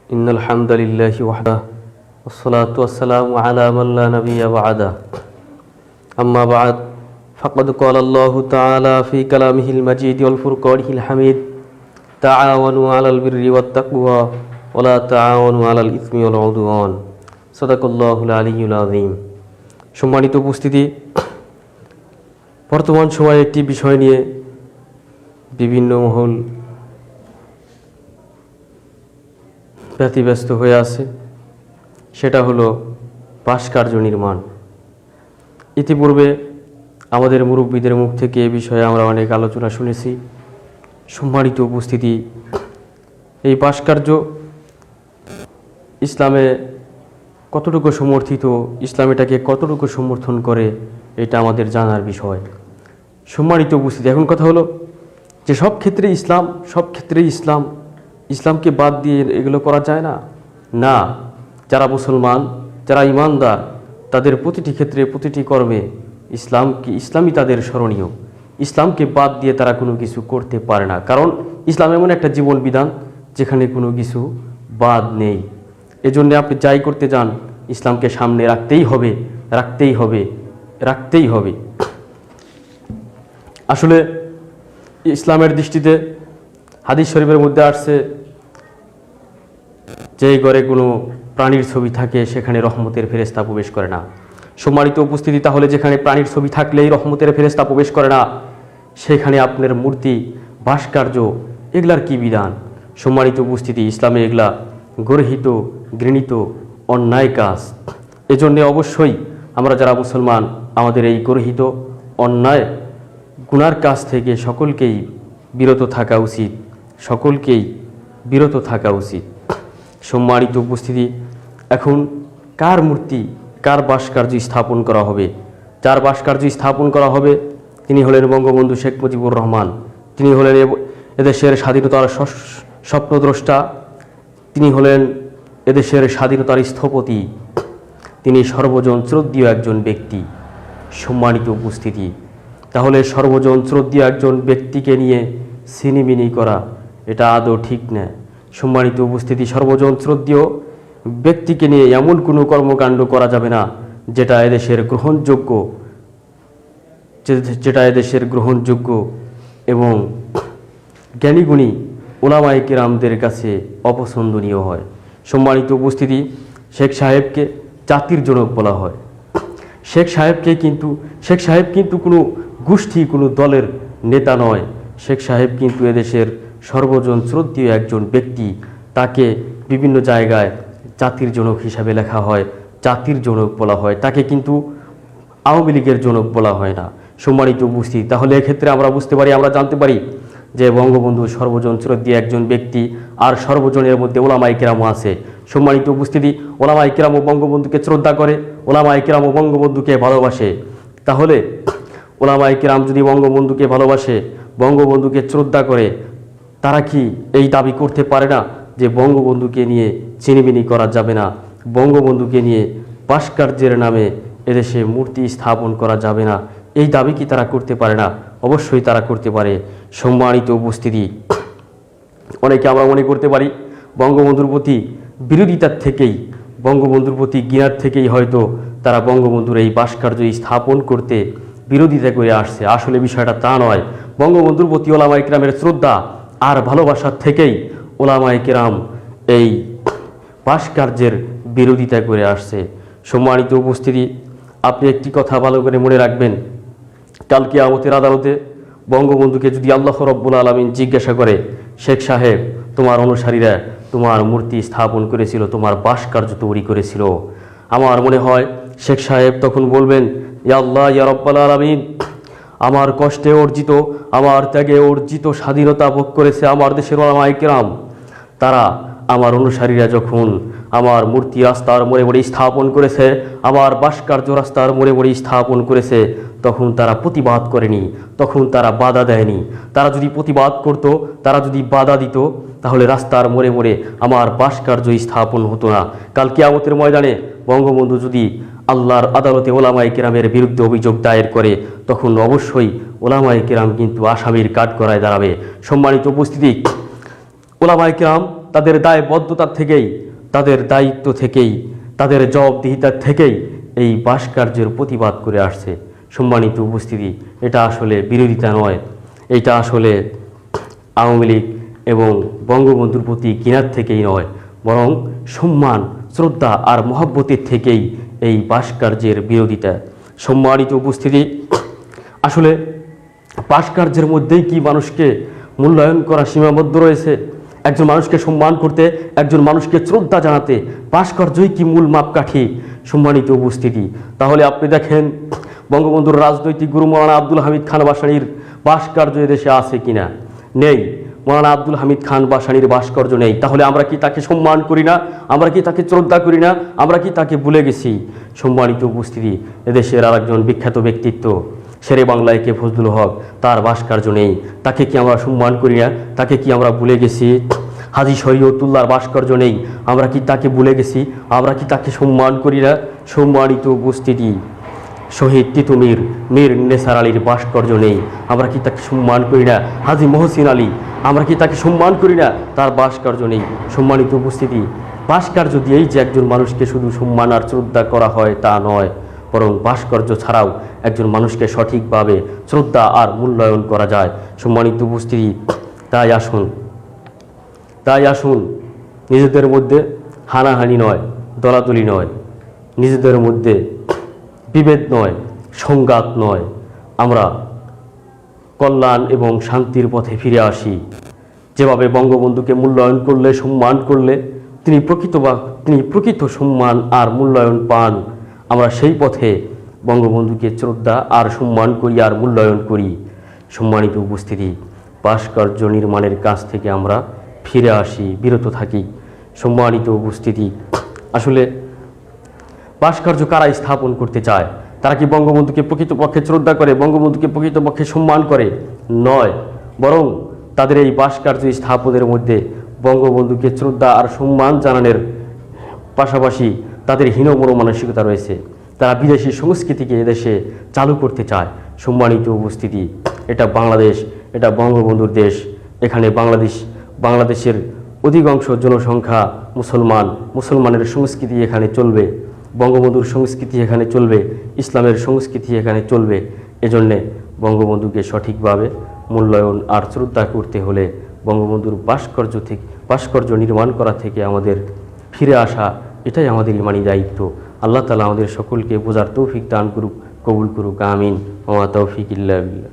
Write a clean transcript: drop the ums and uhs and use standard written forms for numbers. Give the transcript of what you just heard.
إن الحمد لله وحده والصلاة والسلام على من لا نبي بعده أما بعد فقد قال الله تعالى في كلامه المجيد والفرقانه الحميد تعاونوا على البر والتقوى ولا تعاونوا على الإثم والعدوان صدق الله العلي العظيم। সম্মানিত উপস্থিতি, বর্তমান সময়ে একটি বিষয় নিয়ে বিভিন্ন মহল ব্যতিব্যস্ত হয়ে আছে, সেটা হলো ভাস্কর্য নির্মাণ। ইতিপূর্বে আমাদের মুরব্বীদের মুখ থেকে এ বিষয়ে আমরা অনেক আলোচনা শুনেছি। সম্মানিত উপস্থিতি, এই ভাস্কর্য ইসলামে কতটুকু সমর্থিত, ইসলাম এটাকে কতটুকু সমর্থন করে, এটা আমাদের জানার বিষয়। সম্মানিত উপস্থিতি, এখন কথা হলো যে সব ক্ষেত্রে ইসলামকে বাদ দিয়ে এগুলো করা যায় না। না, যারা মুসলমান, যারা ইমানদার, তাদের প্রতিটি ক্ষেত্রে, প্রতিটি কর্মে ইসলামই তাদের স্মরণীয়। ইসলামকে বাদ দিয়ে তারা কোনো কিছু করতে পারে না, কারণ ইসলাম এমন একটা জীবন বিধান যেখানে কোনো কিছু বাদ নেই। এজন্য আপনি যাই করতে যান, ইসলামকে সামনে রাখতেই হবে। আসলে ইসলামের দৃষ্টিতে হাদিস শরীফের মধ্যে আসছে, যেই ঘরে কোনো প্রাণীর ছবি থাকে সেখানে রহমতের ফেরেশতা প্রবেশ করে না। সম্মানিত উপস্থিতি, তাহলে যেখানে প্রাণীর ছবি থাকলেই রহমতের ফেরেশতা প্রবেশ করে না, সেখানে আপনার মূর্তি, ভাস্কর্য, এগুলার কি বিধান? সম্মানিত উপস্থিতি, ইসলামে এগুলা গর্হিত, ঘৃণিত, অন্যায় কাজ। এজন্যে অবশ্যই আমরা যারা মুসলমান, আমাদের এই গর্হিত, অন্যায়, গুনার কাজ থেকে সকলকেই বিরত থাকা উচিত। সম্মানিত উপস্থিতি, এখন কার মূর্তি, কার ভাস্কর্য স্থাপন করা হবে? যার ভাস্কর্য স্থাপন করা হবে তিনি হলেন বঙ্গবন্ধু শেখ মুজিবুর রহমান। তিনি হলেন এদেশের স্বাধীনতার স্বপ্নদ্রষ্টা, তিনি হলেন এদেশের স্বাধীনতার স্থপতি, তিনি সর্বজন শ্রদ্ধেয় একজন ব্যক্তি। সম্মানিত উপস্থিতি, তাহলে সর্বজন শ্রদ্ধেয় একজন ব্যক্তিকে নিয়ে ছিনিমিনি করা এটা আদৌ ঠিক না। সম্মানিত উপস্থিতি, সর্বজন শ্রদ্ধেয় ব্যক্তিকে নিয়ে এমন কোনো কর্মকাণ্ড করা যাবে না যেটা এদেশের গ্রহণযোগ্য এবং জ্ঞানীগুণী উলামায়ে কেরামদের কাছে অপছন্দনীয় হয়। সম্মানিত উপস্থিতি, শেখ সাহেবকে জাতির জনক বলা হয়। শেখ সাহেব কিন্তু কোনো গোষ্ঠী, কোনো দলের নেতা নয়। শেখ সাহেব কিন্তু এদেশের সর্বজন শ্রদ্ধেয় একজন ব্যক্তি। তাকে বিভিন্ন জায়গায় জাতির জনক হিসাবে লেখা হয়, জাতির জনক বলা হয়। তাকে কিন্তু আওয়ামী লীগের জনক বলা হয় না। সম্মানিত উপস্থিতি, তাহলে এক্ষেত্রে আমরা জানতে পারি যে বঙ্গবন্ধু সর্বজন শ্রদ্ধেয় একজন ব্যক্তি, আর সর্বজনের মধ্যে ওলামায়ে কেরামও আছে। সম্মানিত উপস্থিতি, ওলামায়ে কেরামও বঙ্গবন্ধুকে শ্রদ্ধা করে, ওলামায়ে কেরামও বঙ্গবন্ধুকে ভালোবাসে। তাহলে ওলামায়ে কেরাম যদি বঙ্গবন্ধুকে ভালোবাসে, বঙ্গবন্ধুকে শ্রদ্ধা করে, তারা কি এই দাবি করতে পারে না যে বঙ্গবন্ধুকে নিয়ে ছিনিমিনি করা যাবে না, বঙ্গবন্ধুকে নিয়ে ভাস্কর্যের নামে এদেশে মূর্তি স্থাপন করা যাবে না? এই দাবি কি তারা করতে পারে না? অবশ্যই তারা করতে পারে। সম্মানিত উপস্থিতি, অনেকে আমরা মনে করতে পারি বঙ্গবন্ধুর প্রতি বিরোধিতার থেকেই, বঙ্গবন্ধুর প্রতি ঘৃণার থেকেই হয়তো তারা বঙ্গবন্ধুর এই ভাস্কর্য স্থাপন করতে বিরোধিতা করে আসছে। আসলে বিষয়টা তা নয়। বঙ্গবন্ধুর প্রতি ওলামায়ে কেরামের শ্রদ্ধা আর ভালোবাসার থেকেই ওলামায়ে কেরাম এই ভাস্কর্যের বিরোধিতা করে আসছে। সম্মানিত উপস্থিতি, আপনি একটি কথা ভালো করে মনে রাখবেন, কাল কিয়ামতের আদালতে বঙ্গবন্ধুকে যদি আল্লাহ রাব্বুল আলামিন জিজ্ঞাসা করে, শেখ সাহেব, তোমার অনুসারীরা তোমার মূর্তি স্থাপন করেছিল, তোমার ভাস্কর্য তৈরি করেছিল, আমার মনে হয় শেখ সাহেব তখন বলবেন, ইয়া আল্লাহ, ইয়া রাব্বুল আলামিন, আমার কষ্টে অর্জিত, আমার ত্যাগে অর্জিত স্বাধীনতা ভোগ করেছে আমার দেশের ওলামায়ে কেরাম। তারা, আমার অনুসারীরা যখন আমার মূর্তি রাস্তার মোড়ে মোড়ে স্থাপন করেছে, আমার ভাস্কর্য রাস্তার মোড়ে মোড়ে স্থাপন করেছে, তখন তারা প্রতিবাদ করেনি, তখন তারা বাধা দেয়নি। তারা যদি প্রতিবাদ করত, তারা যদি বাধা দিত, তাহলে রাস্তার মোড়ে মোড়ে আমার ভাস্কর্য স্থাপন হতো না। কাল কিয়ামতের ময়দানে বঙ্গবন্ধু যদি আল্লাহর আদালতে ওলামায়ে কেরামের বিরুদ্ধে অভিযোগ দায়ের করে, তখন অবশ্যই ওলামায়ে কেরাম কিন্তু আসামির কাঠগড়ায় দাঁড়াবে। সম্মানিত উপস্থিতি, ওলামায়ে কেরাম তাদের দায়বদ্ধতা থেকেই, তাদের দায়িত্ব থেকেই, তাদের জবাবদিহিতার থেকেই এই ভাস্কর্যের প্রতিবাদ করে আসছে। সম্মানিত উপস্থিতি, এটা আসলে বিরোধিতা নয়, এটা আসলে আওয়ামী লীগ এবং বঙ্গবন্ধুর প্রতি ঘৃণার থেকেই নয়, বরং সম্মান, শ্রদ্ধা আর মহব্বতের থেকেই এই ভাস্কর্যের বিরোধিতা। সম্মানিত উপস্থিতি, আসলে ভাস্কর্যের মধ্যেই কি মানুষকে মূল্যায়ন করা সীমাবদ্ধ রয়েছে? একজন মানুষকে সম্মান করতে, একজন মানুষকে শ্রদ্ধা জানাতে ভাস্কর্যই কি মূল মাপকাঠি? সম্মানিত উপস্থিতি, তাহলে আপনি দেখেন বঙ্গবন্ধুর রাজনৈতিক গুরু মৌলানা আব্দুল হামিদ খান ভাসানীর ভাস্কর্য এদেশে আছে কিনা? নেই। মৌলানা আব্দুল হামিদ খান ভাসানীর ভাস্কর্য নেই। তাহলে আমরা কি তাকে সম্মান করি না? আমরা কি তাকে শ্রদ্ধা করি না? আমরা কি তাকে ভুলে গেছি? সম্মানিত উপস্থিতি, এদেশের আরেকজন বিখ্যাত ব্যক্তিত্ব শেরে বাংলায় কে ফজলুল হক, তার ভাস্কর্য নেই। তাকে কি আমরা সম্মান করি না? তাকে কি আমরা ভুলে গেছি? হাজী শরীয়তুল্লাহর ভাস্কর্য নেই। আমরা কি তাকে ভুলে গেছি? আমরা কি তাকে সম্মান করি না? সম্মানিত উপস্থিতি, শহীদ তিতুমির মীর নেসার আলীর ভাস্কর্য নেই। আমরা কি তাকে সম্মান করি না? হাজী মহসিন আলী, আমরা কি তাকে সম্মান করি না? তার ভাস্কর্য নেই। সম্মানিত উপস্থিতি, ভাস্কর্য দিয়েই যে একজন মানুষকে শুধু সম্মান আর শ্রদ্ধা করা হয় তা নয়, বরং ভাস্কর্য ছাড়াও একজন মানুষকে সঠিকভাবে শ্রদ্ধা আর মূল্যায়ন করা যায়। সম্মানিত উপস্থিতি, তাই আসুন নিজেদের মধ্যে হানাহানি নয়, দলাদলি নয়, নিজেদের মধ্যে বিভেদ নয়, সংঘাত নয়, আমরা কল্যাণ এবং শান্তির পথে ফিরে আসি। যেভাবে বঙ্গবন্ধুকে মূল্যায়ন করলে, সম্মান করলে তিনি প্রকৃত সম্মান আর মূল্যায়ন পান, আমরা সেই পথে বঙ্গবন্ধুকে শ্রদ্ধা আর সম্মান করি আর মূল্যায়ন করি। সম্মানিত উপস্থিতি, ভাস্কর্য নির্মাণের কাছ থেকে আমরা ফিরে আসি, বিরত থাকি। সম্মানিত উপস্থিতি, আসলে ভাস্কর্য কারা স্থাপন করতে চায়? তারা কি বঙ্গবন্ধুকে প্রকৃতপক্ষে শ্রদ্ধা করে, বঙ্গবন্ধুকে প্রকৃতপক্ষে সম্মান করে? নয়, বরং তাদের এই ভাস্কর্য স্থাপনের মধ্যে বঙ্গবন্ধুকে শ্রদ্ধা আর সম্মান জানানোর পাশাপাশি তাদের হীন মনোমানসিকতা রয়েছে। তারা বিদেশি সংস্কৃতিকে এদেশে চালু করতে চায়। সম্মানিত উপস্থিতি, এটা বাংলাদেশ, এটা বঙ্গবন্ধুর দেশ। এখানে বাংলাদেশের অধিকাংশ জনসংখ্যা মুসলমানের সংস্কৃতি এখানে চলবে, বঙ্গবন্ধুর সংস্কৃতি এখানে চলবে, ইসলামের সংস্কৃতি এখানে চলবে। এজন্যে বঙ্গবন্ধুকে সঠিকভাবে মূল্যায়ন আর শ্রদ্ধা করতে হলে বঙ্গবন্ধুর ভাস্কর্য নির্মাণ করা থেকে আমাদের ফিরে আসা, এটাই আমাদের ইমানি দায়িত্ব। আল্লাহ তাআলা আমাদের সকলকে বোঝার তৌফিক দান করুক, কবুল করুক, আমিন। ওয়া মা তাওফিক ইল্লা বিল্লাহ।